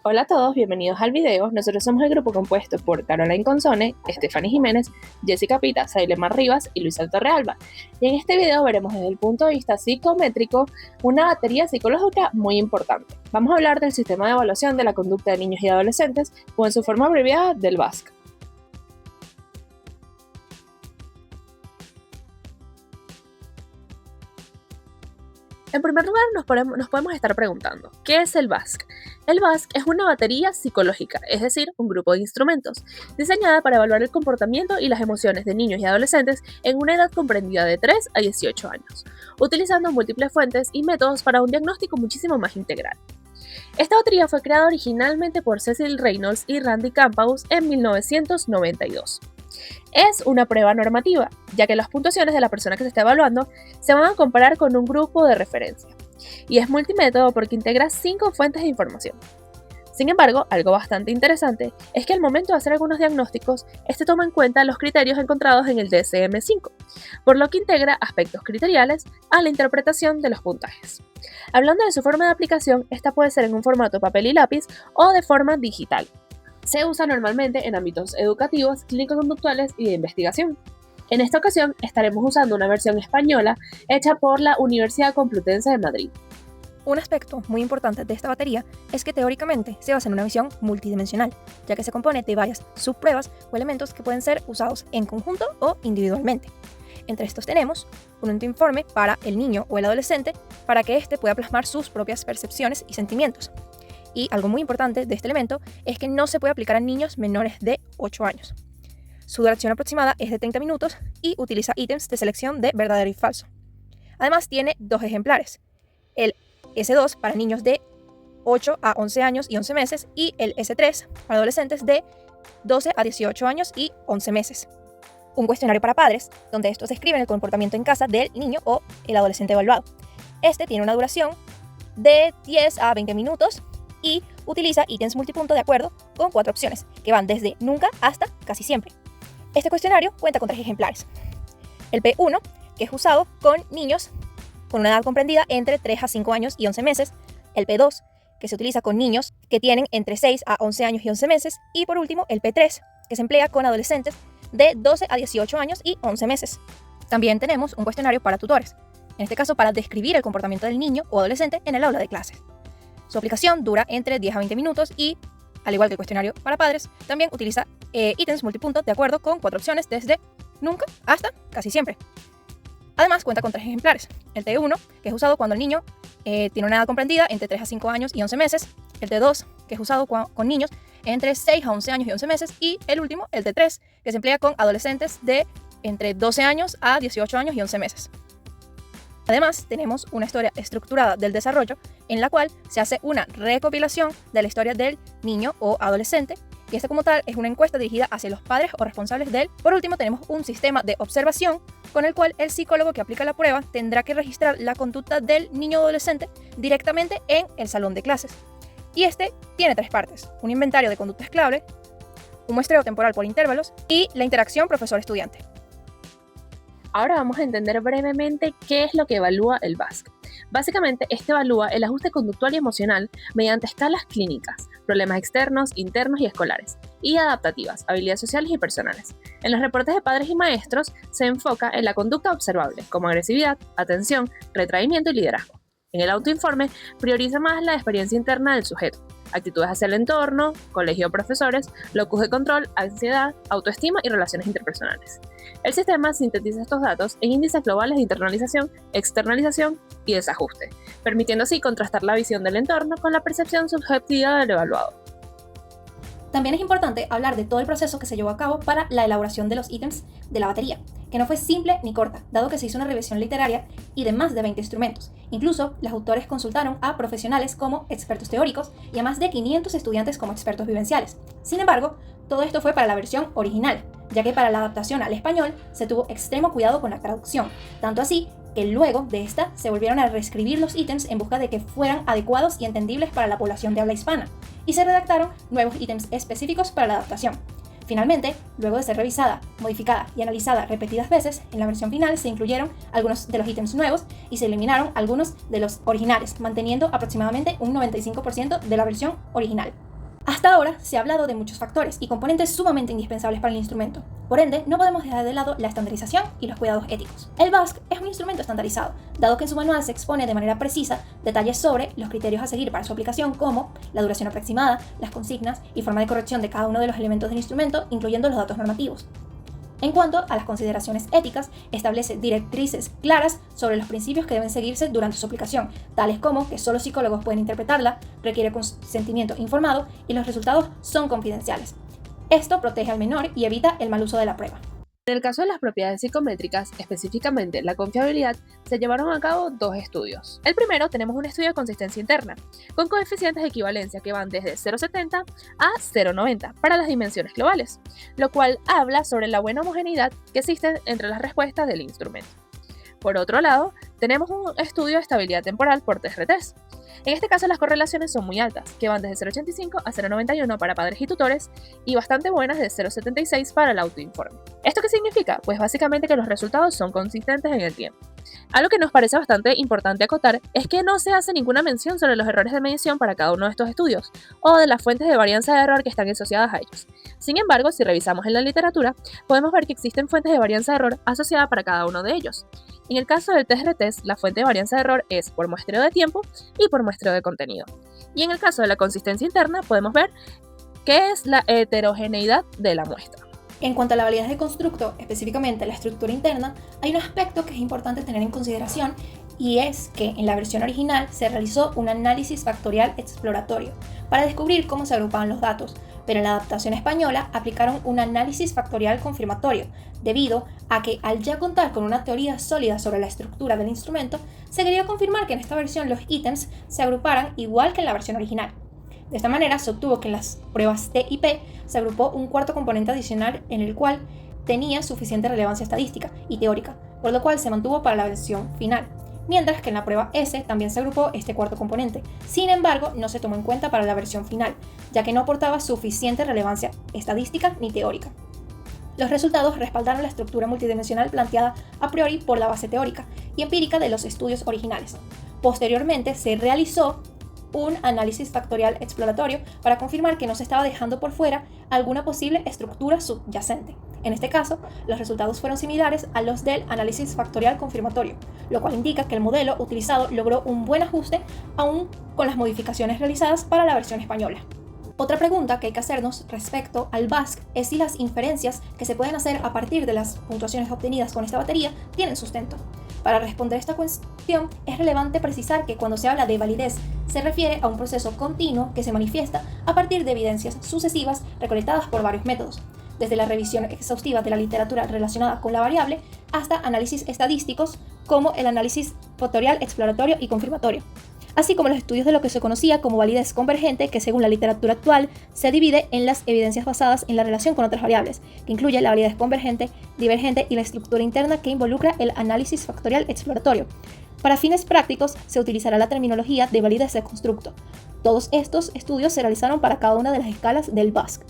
Hola a todos, bienvenidos al video. Nosotros somos el grupo compuesto por Caroline Consone, Stephanie Jiménez, Jessica Pita, Sailemar Rivas y Luisa Torrealba. Y en este video veremos desde el punto de vista psicométrico una batería psicológica muy importante. Vamos a hablar del sistema de evaluación de la conducta de niños y adolescentes, o en su forma abreviada del VASC. En primer lugar, nos podemos estar preguntando, ¿qué es el VASC? El VASC es una batería psicológica, es decir, un grupo de instrumentos, diseñada para evaluar el comportamiento y las emociones de niños y adolescentes en una edad comprendida de 3 a 18 años, utilizando múltiples fuentes y métodos para un diagnóstico muchísimo más integral. Esta batería fue creada originalmente por Cecil Reynolds y Randy Campos en 1992. Es una prueba normativa, ya que las puntuaciones de la persona que se está evaluando se van a comparar con un grupo de referencia, y es multimétodo porque integra 5 fuentes de información. Sin embargo, algo bastante interesante es que al momento de hacer algunos diagnósticos, este toma en cuenta los criterios encontrados en el DSM-5, por lo que integra aspectos criteriales a la interpretación de los puntajes. Hablando de su forma de aplicación, esta puede ser en un formato papel y lápiz o de forma digital. Se usa normalmente en ámbitos educativos, clínico-conductuales y de investigación. En esta ocasión estaremos usando una versión española hecha por la Universidad Complutense de Madrid. Un aspecto muy importante de esta batería es que teóricamente se basa en una visión multidimensional, ya que se compone de varias subpruebas o elementos que pueden ser usados en conjunto o individualmente. Entre estos tenemos un informe para el niño o el adolescente para que éste pueda plasmar sus propias percepciones y sentimientos. Y algo muy importante de este elemento es que no se puede aplicar a niños menores de 8 años. Su duración aproximada es de 30 minutos y utiliza ítems de selección de verdadero y falso. Además tiene 2 ejemplares, el S2 para niños de 8 a 11 años y 11 meses y el S3 para adolescentes de 12 a 18 años y 11 meses. Un cuestionario para padres, donde estos describen el comportamiento en casa del niño o el adolescente evaluado. Este tiene una duración de 10 a 20 minutos y utiliza ítems multipunto de acuerdo con 4 opciones, que van desde nunca hasta casi siempre. Este cuestionario cuenta con 3 ejemplares. El P1, que es usado con niños con una edad comprendida entre 3 a 5 años y 11 meses. El P2, que se utiliza con niños que tienen entre 6 a 11 años y 11 meses. Y por último, el P3, que se emplea con adolescentes de 12 a 18 años y 11 meses. También tenemos un cuestionario para tutores, en este caso para describir el comportamiento del niño o adolescente en el aula de clases. Su aplicación dura entre 10 a 20 minutos y, al igual que el cuestionario para padres, también utiliza ítems multipunto de acuerdo con 4 opciones desde nunca hasta casi siempre. Además cuenta con 3 ejemplares. El T1, que es usado cuando el niño tiene una edad comprendida entre 3 a 5 años y 11 meses. El T2, que es usado con niños entre 6 a 11 años y 11 meses. Y el último, el T3, que se emplea con adolescentes de entre 12 años a 18 años y 11 meses. Además, tenemos una historia estructurada del desarrollo en la cual se hace una recopilación de la historia del niño o adolescente, y esta como tal es una encuesta dirigida hacia los padres o responsables de él. Por último, tenemos un sistema de observación con el cual el psicólogo que aplica la prueba tendrá que registrar la conducta del niño o adolescente directamente en el salón de clases. Y este tiene 3 partes: un inventario de conductas clave, un muestreo temporal por intervalos y la interacción profesor-estudiante. Ahora vamos a entender brevemente qué es lo que evalúa el VASC. Básicamente, este evalúa el ajuste conductual y emocional mediante escalas clínicas, problemas externos, internos y escolares, y adaptativas, habilidades sociales y personales. En los reportes de padres y maestros se enfoca en la conducta observable, como agresividad, atención, retraimiento y liderazgo. En el autoinforme prioriza más la experiencia interna del sujeto, actitudes hacia el entorno, colegio de profesores, locus de control, ansiedad, autoestima y relaciones interpersonales. El sistema sintetiza estos datos en índices globales de internalización, externalización y desajuste, permitiendo así contrastar la visión del entorno con la percepción subjetiva del evaluado. También es importante hablar de todo el proceso que se llevó a cabo para la elaboración de los ítems de la batería, que no fue simple ni corta, dado que se hizo una revisión literaria y de más de 20 instrumentos. Incluso, los autores consultaron a profesionales como expertos teóricos y a más de 500 estudiantes como expertos vivenciales. Sin embargo, todo esto fue para la versión original, ya que para la adaptación al español se tuvo extremo cuidado con la traducción, tanto así que luego de esta se volvieron a reescribir los ítems en busca de que fueran adecuados y entendibles para la población de habla hispana, y se redactaron nuevos ítems específicos para la adaptación. Finalmente, luego de ser revisada, modificada y analizada repetidas veces, en la versión final se incluyeron algunos de los ítems nuevos y se eliminaron algunos de los originales, manteniendo aproximadamente un 95% de la versión original. Hasta ahora se ha hablado de muchos factores y componentes sumamente indispensables para el instrumento. Por ende, no podemos dejar de lado la estandarización y los cuidados éticos. El BASC es un instrumento estandarizado, dado que en su manual se expone de manera precisa detalles sobre los criterios a seguir para su aplicación, como la duración aproximada, las consignas y forma de corrección de cada uno de los elementos del instrumento, incluyendo los datos normativos. En cuanto a las consideraciones éticas, establece directrices claras sobre los principios que deben seguirse durante su aplicación, tales como que solo psicólogos pueden interpretarla, requiere consentimiento informado y los resultados son confidenciales. Esto protege al menor y evita el mal uso de la prueba. En el caso de las propiedades psicométricas, específicamente la confiabilidad, se llevaron a cabo dos estudios. El primero, tenemos un estudio de consistencia interna, con coeficientes de equivalencia que van desde 0,70 a 0,90 para las dimensiones globales, lo cual habla sobre la buena homogeneidad que existe entre las respuestas del instrumento. Por otro lado, tenemos un estudio de estabilidad temporal por test retest. En este caso las correlaciones son muy altas, que van desde 0,85 a 0,91 para padres y tutores y bastante buenas de 0,76 para el autoinforme. ¿Esto qué significa? Pues básicamente que los resultados son consistentes en el tiempo. Algo que nos parece bastante importante acotar es que no se hace ninguna mención sobre los errores de medición para cada uno de estos estudios o de las fuentes de varianza de error que están asociadas a ellos. Sin embargo, si revisamos en la literatura, podemos ver que existen fuentes de varianza de error asociadas para cada uno de ellos. En el caso del test retest, la fuente de varianza de error es por muestreo de tiempo y por muestreo de contenido. Y en el caso de la consistencia interna, podemos ver qué es la heterogeneidad de la muestra. En cuanto a la validez del constructo, específicamente la estructura interna, hay un aspecto que es importante tener en consideración y es que en la versión original se realizó un análisis factorial exploratorio para descubrir cómo se agrupaban los datos, pero en la adaptación española aplicaron un análisis factorial confirmatorio, debido a que al ya contar con una teoría sólida sobre la estructura del instrumento, se quería confirmar que en esta versión los ítems se agruparan igual que en la versión original. De esta manera se obtuvo que en las pruebas T y P se agrupó un cuarto componente adicional en el cual tenía suficiente relevancia estadística y teórica, por lo cual se mantuvo para la versión final, mientras que en la prueba S también se agrupó este cuarto componente. Sin embargo, no se tomó en cuenta para la versión final, ya que no aportaba suficiente relevancia estadística ni teórica. Los resultados respaldaron la estructura multidimensional planteada a priori por la base teórica y empírica de los estudios originales. Posteriormente se realizó un análisis factorial exploratorio para confirmar que no se estaba dejando por fuera alguna posible estructura subyacente. En este caso, los resultados fueron similares a los del análisis factorial confirmatorio, lo cual indica que el modelo utilizado logró un buen ajuste aún con las modificaciones realizadas para la versión española. Otra pregunta que hay que hacernos respecto al BASC es si las inferencias que se pueden hacer a partir de las puntuaciones obtenidas con esta batería tienen sustento. Para responder esta cuestión, es relevante precisar que cuando se habla de validez, se refiere a un proceso continuo que se manifiesta a partir de evidencias sucesivas recolectadas por varios métodos, desde la revisión exhaustiva de la literatura relacionada con la variable hasta análisis estadísticos como el análisis factorial exploratorio y confirmatorio, así como los estudios de lo que se conocía como validez convergente, que según la literatura actual se divide en las evidencias basadas en la relación con otras variables, que incluye la validez convergente, divergente y la estructura interna que involucra el análisis factorial exploratorio. Para fines prácticos se utilizará la terminología de validez de constructo. Todos estos estudios se realizaron para cada una de las escalas del BASC.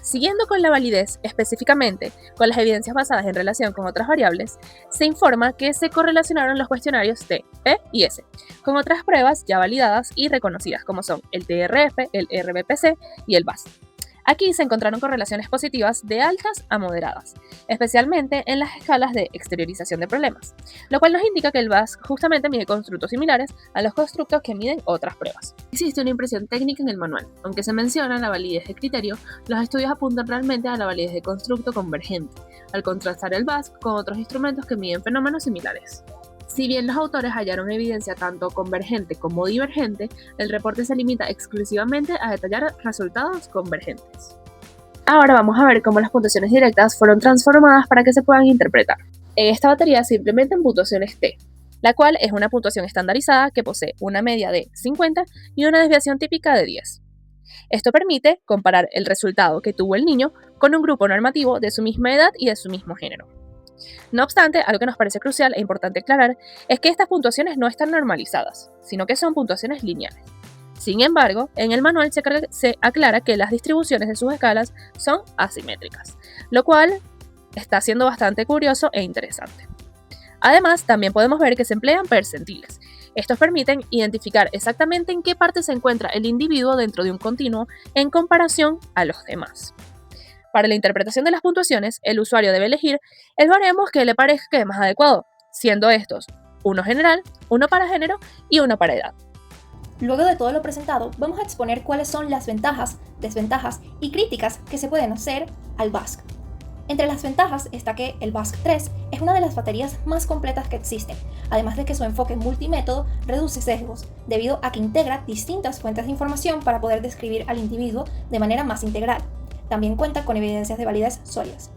Siguiendo con la validez, específicamente con las evidencias basadas en relación con otras variables, se informa que se correlacionaron los cuestionarios T, P y S con otras pruebas ya validadas y reconocidas como son el TRF, el RBPC y el BASC. Aquí se encontraron correlaciones positivas de altas a moderadas, especialmente en las escalas de exteriorización de problemas, lo cual nos indica que el BASC justamente mide constructos similares a los constructos que miden otras pruebas. Existe una impresión técnica en el manual. Aunque se menciona la validez de criterio, los estudios apuntan realmente a la validez de constructo convergente, al contrastar el BASC con otros instrumentos que miden fenómenos similares. Si bien los autores hallaron evidencia tanto convergente como divergente, el reporte se limita exclusivamente a detallar resultados convergentes. Ahora vamos a ver cómo las puntuaciones directas fueron transformadas para que se puedan interpretar. En esta batería se implementan puntuaciones T, la cual es una puntuación estandarizada que posee una media de 50 y una desviación típica de 10. Esto permite comparar el resultado que tuvo el niño con un grupo normativo de su misma edad y de su mismo género. No obstante, algo que nos parece crucial e importante aclarar es que estas puntuaciones no están normalizadas, sino que son puntuaciones lineales. Sin embargo, en el manual se aclara que las distribuciones de sus escalas son asimétricas, lo cual está siendo bastante curioso e interesante. Además, también podemos ver que se emplean percentiles, Estos permiten identificar exactamente en qué parte se encuentra el individuo dentro de un continuo en comparación a los demás. Para la interpretación de las puntuaciones, el usuario debe elegir el baremo que le parezca más adecuado, siendo estos uno general, uno para género y uno para edad. Luego de todo lo presentado, vamos a exponer cuáles son las ventajas, desventajas y críticas que se pueden hacer al BASC. Entre las ventajas está que el BASC-3 es una de las baterías más completas que existen, además de que su enfoque multimétodo reduce sesgos, debido a que integra distintas fuentes de información para poder describir al individuo de manera más integral. También cuenta con evidencias de validez sólidas.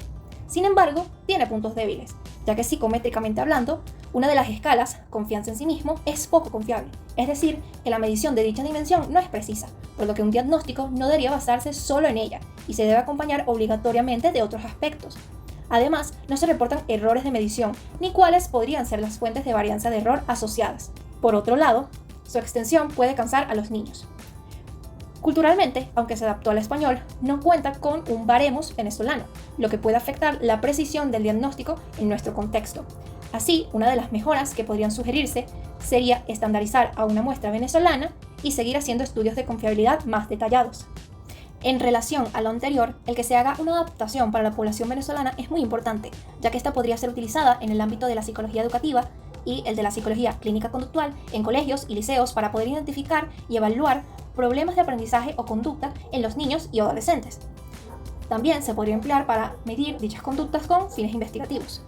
Sin embargo, tiene puntos débiles, ya que psicométricamente hablando, una de las escalas, confianza en sí mismo, es poco confiable, es decir, que la medición de dicha dimensión no es precisa, por lo que un diagnóstico no debería basarse solo en ella y se debe acompañar obligatoriamente de otros aspectos. Además, no se reportan errores de medición, ni cuáles podrían ser las fuentes de varianza de error asociadas. Por otro lado, su extensión puede cansar a los niños. Culturalmente, aunque se adaptó al español, no cuenta con un baremos venezolano, lo que puede afectar la precisión del diagnóstico en nuestro contexto. Así, una de las mejoras que podrían sugerirse sería estandarizar a una muestra venezolana y seguir haciendo estudios de confiabilidad más detallados. En relación a lo anterior, el que se haga una adaptación para la población venezolana es muy importante, ya que esta podría ser utilizada en el ámbito de la psicología educativa y el de la psicología clínica conductual en colegios y liceos para poder identificar y evaluar problemas de aprendizaje o conducta en los niños y adolescentes. También se podría emplear para medir dichas conductas con fines investigativos.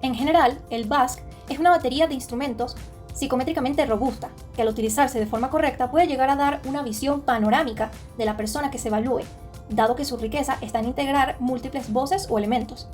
En general, el BASC es una batería de instrumentos psicométricamente robusta, que al utilizarse de forma correcta puede llegar a dar una visión panorámica de la persona que se evalúe, dado que su riqueza está en integrar múltiples voces o elementos.